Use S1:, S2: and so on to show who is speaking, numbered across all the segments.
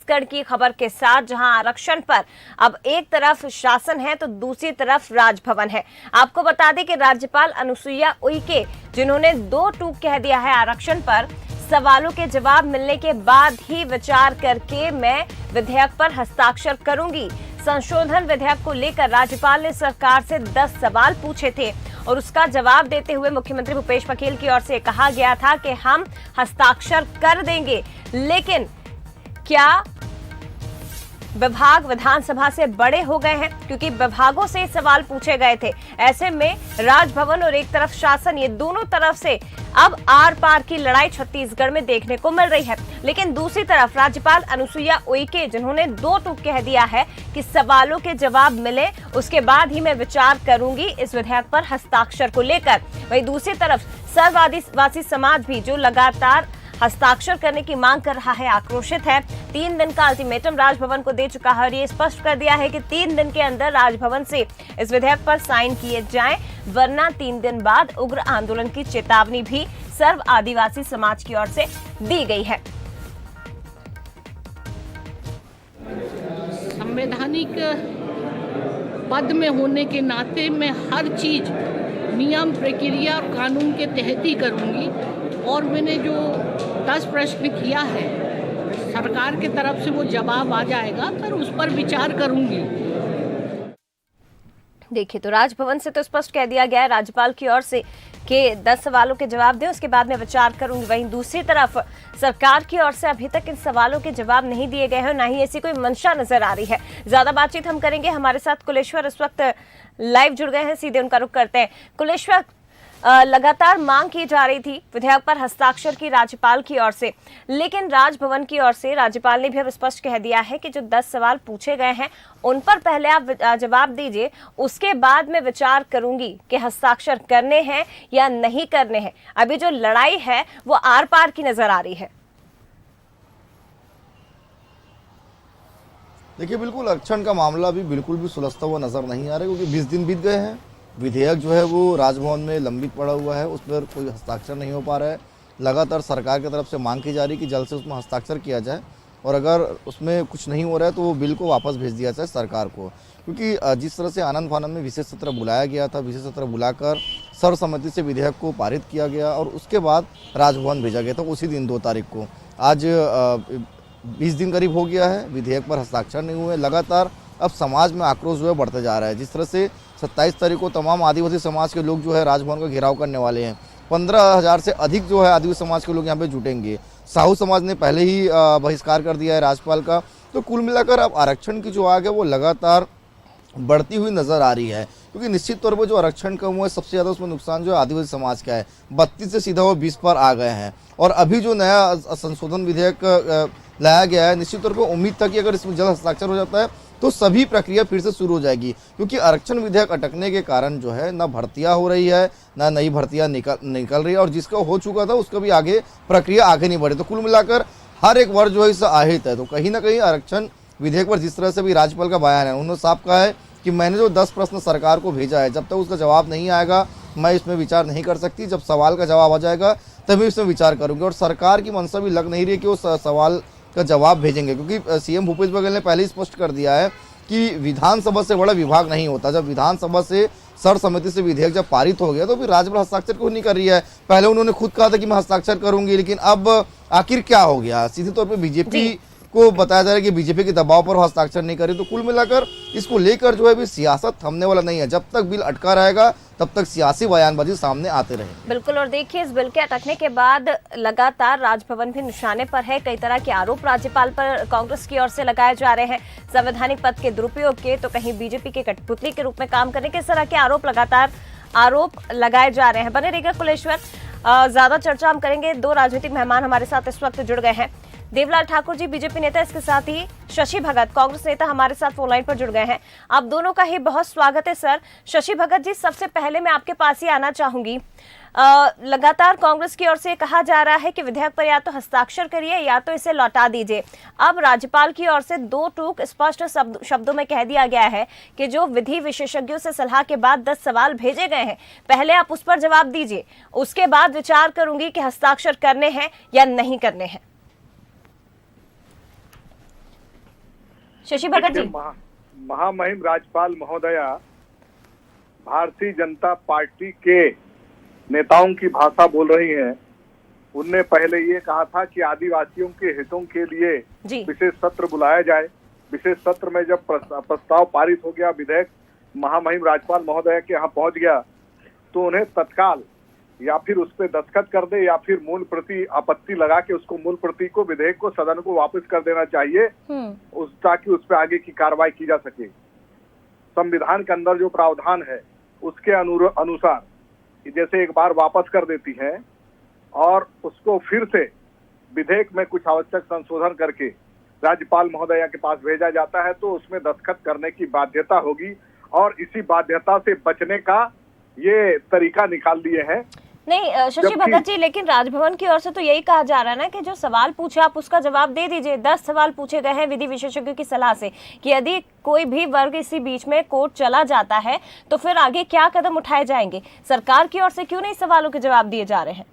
S1: छत्तीसगढ़ की खबर के साथ, जहां आरक्षण पर अब एक तरफ शासन है तो दूसरी तरफ राजभवन है। आपको बता दें कि राज्यपाल अनुसुईया उइके, जिन्होंने 2 टूक कह दिया है आरक्षण पर, सवालों के जवाब मिलने के बाद ही विचार करके मैं विधेयक पर हस्ताक्षर करूंगी। संशोधन विधेयक को लेकर राज्यपाल ने सरकार से 10 सवाल पूछे थे और उसका जवाब देते हुए मुख्यमंत्री भूपेश बघेल की ओर से कहा गया था कि हम हस्ताक्षर कर देंगे, लेकिन क्या विभाग विधानसभा से बड़े हो गए हैं? क्योंकि विभागों से सवाल पूछे गए थे। ऐसे में राजभवन और एक तरफ शासन, ये दोनों तरफ से अब आर पार की लड़ाई छत्तीसगढ़ में देखने को मिल रही है। लेकिन दूसरी तरफ राज्यपाल अनुसुईया उइके, जिन्होंने 2 टूक कह दिया है कि सवालों के जवाब मिले उसके बाद ही मैं विचार करूंगी इस विधेयक पर हस्ताक्षर को लेकर। वहीं दूसरी तरफ सर्वआदिवासी समाज भी, जो लगातार हस्ताक्षर करने की मांग कर रहा है, आक्रोशित है। 3 दिन का अल्टीमेटम राजभवन को दे चुका है और ये स्पष्ट कर दिया है कि 3 दिन के अंदर राजभवन से इस विधेयक पर साइन किए जाएं, वरना 3 दिन बाद उग्र आंदोलन की चेतावनी भी सर्व आदिवासी समाज की ओर से दी गई है।
S2: संवैधानिक पद में होने के नाते मैं हर चीज नियम, प्रक्रिया और कानून के तहत ही करूंगी और मैंने जो 10 प्रश्न किया है सरकार की तरफ से वो जवाब आ जाएगा, फिर उस पर विचार करूंगी।
S1: देखिए, तो राजभवन से तो स्पष्ट कह दिया गया है राज्यपाल की ओर से कि 10 सवालों के जवाब दें, उसके बाद में विचार करूंगी। वहीं दूसरी तरफ सरकार की ओर से अभी तक इन सवालों के जवाब नहीं दिए गए हैं, ना ही ऐसी कोई मंशा नजर आ रही है। ज्यादा बातचीत हम करेंगे, हमारे साथ कुलेश्वर इस वक्त लाइव जुड़ गए हैं, सीधे उनका रुख करते हैं। कुलेश्वर, लगातार मांग की जा रही थी विधेयक पर हस्ताक्षर की राज्यपाल की ओर से, लेकिन राजभवन की ओर से राज्यपाल ने भी अब स्पष्ट कह दिया है कि जो 10 सवाल पूछे गए हैं उन पर पहले आप जवाब दीजिए, उसके बाद में विचार करूंगी कि हस्ताक्षर करने हैं या नहीं करने हैं। अभी जो लड़ाई है वो आर पार की नजर आ रही है।
S3: देखिए, बिल्कुल आरक्षण का मामला भी बिल्कुल भी सुलझता हुआ नजर नहीं आ रहा है, क्योंकि 20 दिन बीत गए हैं। विधेयक जो है वो राजभवन में लंबित पड़ा हुआ है, उस पर कोई हस्ताक्षर नहीं हो पा रहा है। लगातार सरकार की तरफ से मांग की जा रही है कि जल्द से उसमें हस्ताक्षर किया जाए और अगर उसमें कुछ नहीं हो रहा है तो वो बिल को वापस भेज दिया जाए सरकार को। क्योंकि जिस तरह से आनंद फानंद में विशेष सत्र बुलाया गया था, विशेष सत्र बुलाकर सर्वसम्मति से विधेयक को पारित किया गया और उसके बाद राजभवन भेजा गया था उसी दिन 2 तारीख को। आज 20 दिन करीब हो गया है, विधेयक पर हस्ताक्षर नहीं हुए। लगातार अब समाज में आक्रोश जो है बढ़ते जा रहा है। जिस तरह से 27 तारीख को तमाम आदिवासी समाज के लोग जो है राजभवन का घेराव करने वाले हैं। 15,000 से अधिक जो है आदिवासी समाज के लोग यहाँ पे जुटेंगे। साहू समाज ने पहले ही बहिष्कार कर दिया है राज्यपाल का। तो कुल मिलाकर अब आरक्षण की जो आग है वो लगातार बढ़ती हुई नजर आ रही है, क्योंकि निश्चित तौर पर जो आरक्षण कम हुआ है सबसे ज़्यादा उसमें नुकसान जो है आदिवासी समाज का है। 32 से सीधा वो 20 पर आ गए हैं और अभी जो नया संशोधन विधेयक लाया गया है, निश्चित तौर पर उम्मीद था कि अगर इसमें जल्द हस्ताक्षर हो जाता है तो सभी प्रक्रिया फिर से शुरू हो जाएगी, क्योंकि आरक्षण विधेयक अटकने के कारण जो है ना भर्तियां हो रही है, ना नई भर्तियां निकल रही है और जिसका हो चुका था उसका भी आगे प्रक्रिया आगे नहीं बढ़ी। तो कुल मिलाकर हर एक वर्ग जो है इससे আহিत है। तो कहीं ना कहीं आरक्षण विधेयक पर जिस तरह से भी राज्यपाल का बयान है, उन्होंने साफ कहा है कि मैंने जो 10 प्रश्न सरकार को भेजा है, जब तक उसका जवाब नहीं आएगा मैं इसमें विचार नहीं कर सकती। जब सवाल का जवाब आ जाएगा तभी इसमें विचार करूंगी। और सरकार की मंशा भी लग नहीं रही है कि वो सवाल का जवाब भेजेंगे, क्योंकि सीएम भूपेश बघेल ने पहले ही स्पष्ट कर दिया है कि विधानसभा से बड़ा विभाग नहीं होता। जब विधानसभा से सर्वसम्मति से विधेयक जब पारित हो गया तो फिर राज्यपाल हस्ताक्षर क्यों नहीं कर रही है? पहले उन्होंने खुद कहा था कि मैं हस्ताक्षर करूंगी, लेकिन अब आखिर क्या हो गया? सीधे तौर पर बीजेपी को बताया जा रहा है कि बीजेपी के दबाव पर हस्ताक्षर नहीं करें। तो कुल मिलाकर इसको लेकर जो है भी सियासत थमने वाला नहीं है। जब तक बिल अटका रहेगा तब तक सियासी बयानबाजी सामने आते रहे।
S1: बिल्कुल, और देखिए इस बिल के अटकने के बाद लगातार राजभवन भी निशाने पर है। कई तरह के आरोप राज्यपाल पर कांग्रेस की ओर से लगाए जा रहे हैं, संवैधानिक पद के दुरुपयोग के, तो कहीं बीजेपी के कठपुतली के रूप में काम करने के, इस तरह के आरोप लगाए जा रहे हैं। बने रहिएगा कुलेश्वर, ज्यादा चर्चा हम करेंगे। 2 राजनीतिक मेहमान हमारे साथ इस वक्त जुड़ गए हैं। देवलाल ठाकुर जी बीजेपी नेता, इसके साथ ही शशि भगत कांग्रेस नेता हमारे साथ फोन लाइन पर जुड़ गए हैं। आप दोनों का ही बहुत स्वागत है सर। शशि भगत जी, सबसे पहले मैं आपके पास ही आना चाहूंगी। लगातार कांग्रेस की ओर से कहा जा रहा है कि विधेयक पर या तो हस्ताक्षर करिए या तो इसे लौटा दीजिए। अब राज्यपाल की ओर से 2 टूक स्पष्ट शब्दों में कह दिया गया है कि जो विधि विशेषज्ञों से सलाह के बाद 10 सवाल भेजे गए हैं, पहले आप उस पर जवाब दीजिए, उसके बाद विचार करूंगी कि हस्ताक्षर करने हैं या नहीं करने हैं। शशि भगत जी।
S4: महामहिम राज्यपाल महोदया भारतीय जनता पार्टी के नेताओं की भाषा बोल रही हैं। उनने पहले ये कहा था कि आदिवासियों के हितों के लिए विशेष सत्र बुलाया जाए। विशेष सत्र में जब प्रस्ताव पारित हो गया, विधेयक महामहिम राज्यपाल महोदया के यहाँ पहुंच गया, तो उन्हें तत्काल या फिर उस पर दस्तखत कर दे या फिर मूल प्रति आपत्ति लगा के उसको मूल प्रति को विधेयक को सदन को वापस कर देना चाहिए, ताकि उस पर आगे की कार्रवाई की जा सके। संविधान के अंदर जो प्रावधान है उसके अनुसार जैसे एक बार वापस कर देती है और उसको फिर से विधेयक में कुछ आवश्यक संशोधन करके राज्यपाल महोदया के पास भेजा जाता है, तो उसमें दस्तखत करने की बाध्यता होगी। और इसी बाध्यता से बचने का ये तरीका निकाल दिए हैं।
S1: नहीं शशि भगत जी, लेकिन राजभवन की ओर से तो यही कहा जा रहा है ना कि जो सवाल पूछे आप उसका जवाब दे दीजिए। 10 सवाल पूछे गए हैं विधि विशेषज्ञों की सलाह से कि यदि कोई भी वर्ग इसी बीच में कोर्ट चला जाता है तो फिर आगे क्या कदम उठाए जाएंगे। सरकार की ओर से क्यों नहीं सवालों के जवाब दिए जा रहे हैं?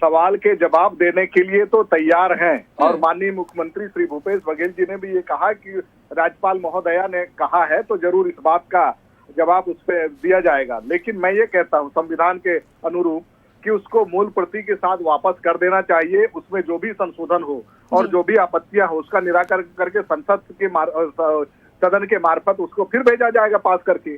S4: सवाल के जवाब देने के लिए तो तैयार हैं। और माननीय मुख्यमंत्री श्री भूपेश बघेल जी ने भी ये कहा कि राज्यपाल महोदया ने कहा है तो जरूर इस बात का जवाब उस पर दिया जाएगा। लेकिन मैं ये कहता हूँ संविधान के अनुरूप कि उसको मूल प्रति के साथ वापस कर देना चाहिए। उसमें जो भी संशोधन हो और जो भी आपत्तियां हो उसका निराकरण करके संसद के सदन के मार्फत उसको फिर भेजा जाएगा पास करके।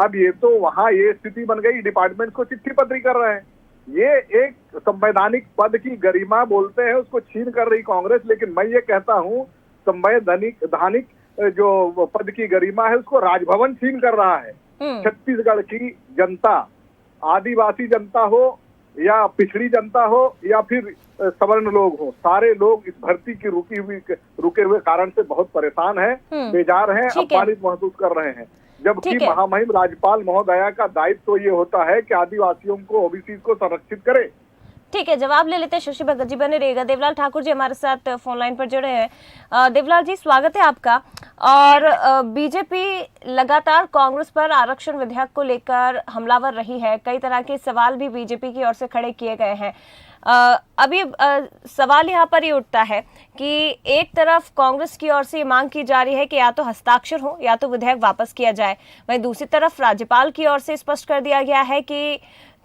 S4: अब ये तो वहाँ ये स्थिति बन गई, डिपार्टमेंट को चिट्ठी पत्री कर रहे हैं। ये एक संवैधानिक पद की गरिमा बोलते हैं, उसको छीन कर रही कांग्रेस। लेकिन मैं ये कहता हूँ संवैधानिक जो पद की गरिमा है उसको राजभवन छीन कर रहा है। छत्तीसगढ़ की जनता, आदिवासी जनता हो या पिछड़ी जनता हो या फिर सवर्ण लोग हो, सारे लोग इस भर्ती की रुके हुए कारण से बहुत परेशान हैं, बेजार हैं, अपमानित महसूस कर रहे हैं। जबकि महामहिम राज्यपाल महोदया का दायित्व तो ये होता है कि आदिवासियों को, ओबीसी को संरक्षित करे।
S1: ठीक है, जवाब ले लेते हैं। शशि भगत जी बने रहेगा। देवलाल ठाकुर जी हमारे साथ फोन लाइन पर जुड़े हैं। देवलाल जी स्वागत है आपका। और बीजेपी लगातार कांग्रेस पर आरक्षण विधेयक को लेकर हमलावर रही है। कई तरह के सवाल भी बीजेपी की ओर से खड़े किए गए हैं। अभी सवाल यहाँ पर ये उठता है कि एक तरफ कांग्रेस की ओर से ये मांग की जा रही है कि या तो हस्ताक्षर हो या तो विधेयक वापस किया जाए। वहीं दूसरी तरफ राज्यपाल की ओर से स्पष्ट कर दिया गया है कि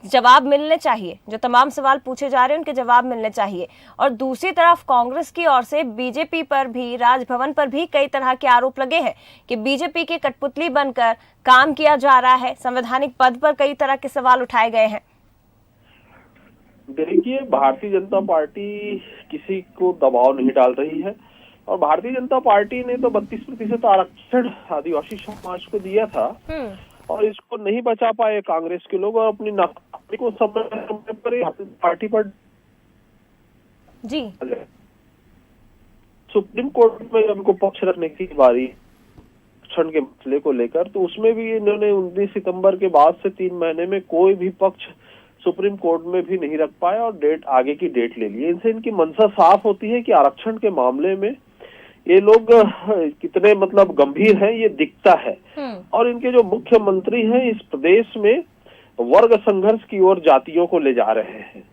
S1: जवाब मिलने चाहिए, जो तमाम सवाल पूछे जा रहे हैं उनके जवाब मिलने चाहिए। और दूसरी तरफ कांग्रेस की ओर से बीजेपी पर भी, राजभवन पर भी कई तरह के आरोप लगे हैं कि बीजेपी की कठपुतली बनकर काम किया जा रहा है। संवैधानिक पद पर कई तरह के सवाल उठाए गए हैं।
S5: देखिए, भारतीय जनता पार्टी किसी को दबाव नहीं डाल रही है और भारतीय जनता पार्टी ने तो 32% आरक्षण आदिवासी समाज को दिया था और इसको नहीं बचा पाए कांग्रेस के लोग और अपनी नाकामी को समय पर पार्टी पर
S1: जी
S5: सुप्रीम कोर्ट में उनको पक्ष रखने की बारी आरक्षण के मसले को लेकर, तो उसमें भी इन्होंने 19 सितंबर के बाद से 3 महीने में कोई भी पक्ष सुप्रीम कोर्ट में भी नहीं रख पाया और आगे की डेट ले ली। इनसे इनकी मंशा साफ होती है कि आरक्षण के मामले में ये लोग कितने मतलब गंभीर हैं ये दिखता है। और इनके जो मुख्यमंत्री हैं इस प्रदेश में वर्ग संघर्ष की ओर जातियों को ले जा रहे हैं।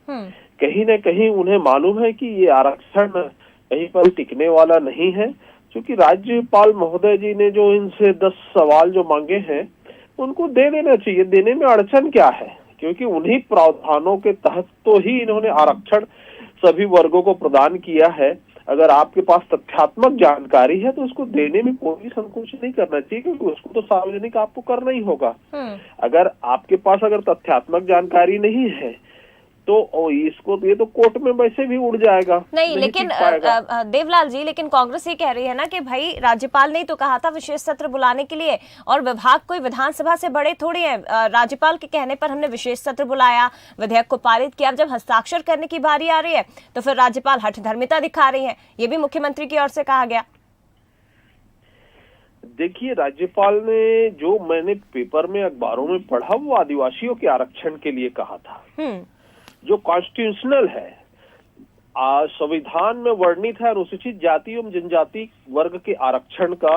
S5: कहीं न कहीं उन्हें मालूम है कि ये आरक्षण कहीं पर टिकने वाला नहीं है, क्योंकि राज्यपाल महोदय जी ने जो इनसे 10 सवाल जो मांगे हैं उनको दे देना चाहिए। देने में अड़चन क्या है, क्योंकि उन्हीं प्रावधानों के तहत तो ही इन्होंने आरक्षण सभी वर्गों को प्रदान किया है। अगर आपके पास तथ्यात्मक जानकारी है तो उसको देने में कोई भी संकोच नहीं करना चाहिए, क्योंकि उसको तो सार्वजनिक आपको करना ही होगा। अगर आपके पास अगर तथ्यात्मक जानकारी नहीं है तो इसको ये तो कोर्ट में वैसे भी उड़ जाएगा।
S1: नहीं लेकिन देवलाल जी, लेकिन कांग्रेस ये कह रही है ना कि भाई राज्यपाल ने तो कहा था विशेष सत्र बुलाने के लिए, और विभाग कोई विधानसभा से बड़े थोड़ी है। राज्यपाल के कहने पर हमने विशेष सत्र बुलाया, विधेयक को पारित किया। अब जब हस्ताक्षर करने की बारी आ रही है तो फिर राज्यपाल हठधर्मिता दिखा रही है। ये भी मुख्यमंत्री की ओर से कहा गया।
S5: देखिए, राज्यपाल ने जो मैंने पेपर में अखबारों में पढ़ा वो आदिवासियों के आरक्षण के लिए कहा था, जो कॉन्स्टिट्यूशनल है, संविधान में वर्णित है। अनुसूचित जाति एवं जनजाति वर्ग के आरक्षण का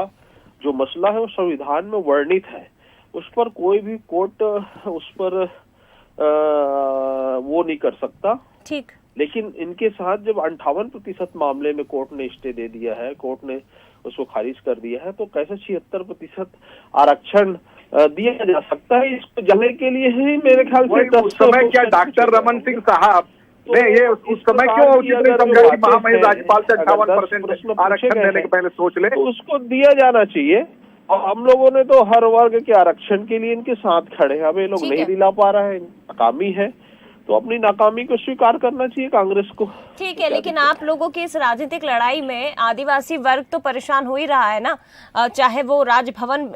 S5: जो मसला है वो संविधान में वर्णित है। उस पर कोई भी कोर्ट उस पर वो नहीं कर सकता।
S1: ठीक।
S5: लेकिन इनके साथ जब 58% मामले में कोर्ट ने स्टे दे दिया है, कोर्ट ने उसको खारिज कर दिया है। तो कैसे 76% आरक्षण दिया जा सकता है, इसको जानने के लिए ही मेरे ख्याल से
S4: उस समय क्या डॉक्टर रमन सिंह साहब ने ये उस समय क्यों उचित नहीं समझा कि महामहिम राज्यपाल से 58% आरक्षण देने के पहले सोच ले?
S5: तो उसको दिया जाना चाहिए। और हम लोगों ने तो हर वर्ग के आरक्षण के लिए इनके साथ खड़े हैं, अब ये लोग नहीं दिला पा रहे हैं, नाकामी है, तो अपनी नाकामी को स्वीकार करना चाहिए कांग्रेस को।
S1: ठीक है, लेकिन आप लोगों की इस राजनीतिक लड़ाई में आदिवासी वर्ग तो परेशान हो ही रहा है ना, चाहे वो राजभवन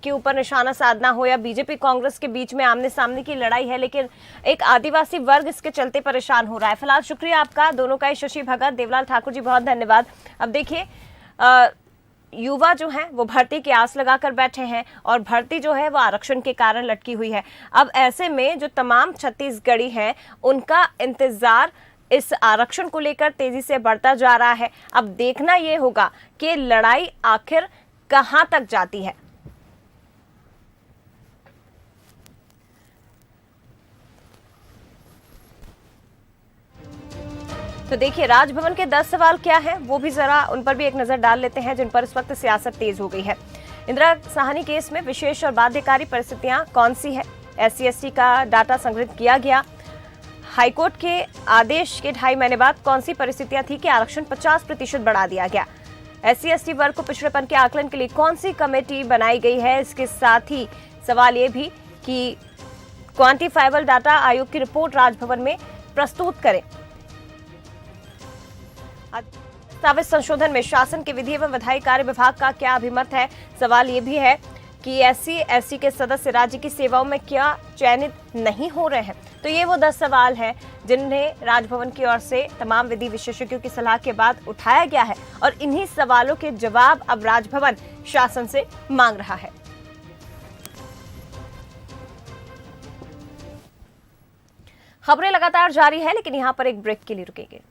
S1: के ऊपर निशाना साधना हो या बीजेपी कांग्रेस के बीच में आमने सामने की लड़ाई है, लेकिन एक आदिवासी वर्ग इसके चलते परेशान हो रहा है। फिलहाल शुक्रिया आपका दोनों का, शशि भगत, देवलाल ठाकुर जी, बहुत धन्यवाद। अब देखिए युवा जो हैं वो भर्ती की आस लगाकर बैठे हैं और भर्ती जो है वो आरक्षण के कारण लटकी हुई है। अब ऐसे में जो तमाम छत्तीसगढ़ी हैं उनका इंतजार इस आरक्षण को लेकर तेजी से बढ़ता जा रहा है। अब देखना ये होगा कि लड़ाई आखिर कहां तक जाती है। तो देखिए राजभवन के 10 सवाल क्या हैं वो भी जरा उन पर भी एक नजर डाल लेते हैं, जिन पर इस वक्त सियासत तेज हो गई है। इंदिरा साहनी केस में विशेष और बाध्यकारी परिस्थितियां कौन सी है? SC/ST का डाटा संग्रहित किया गया। हाईकोर्ट के आदेश के 2.5 महीने बाद कौन सी परिस्थितियां थी कि आरक्षण 50% बढ़ा दिया गया? SC/ST वर्ग को पिछड़ेपन के आकलन के लिए कौन सी कमेटी बनाई गई है? इसके साथ ही सवाल ये भी कि क्वांटिफाइबल डाटा आयोग की रिपोर्ट राजभवन में प्रस्तुत करें। दस्तावेज संशोधन में शासन के विधि एवं विधायी कार्य विभाग का क्या अभिमत है? सवाल ये भी है कि SC/ST के सदस्य राज्य की सेवाओं में क्या चयनित नहीं हो रहे हैं? तो ये वो 10 सवाल हैं जिन्हें राजभवन की ओर से तमाम विधि विशेषज्ञों की सलाह के बाद उठाया गया है और इन्हीं सवालों के जवाब अब राजभवन शासन से मांग रहा है। खबरें लगातार जारी है, लेकिन यहां पर एक ब्रेक के लिए रुकेंगे।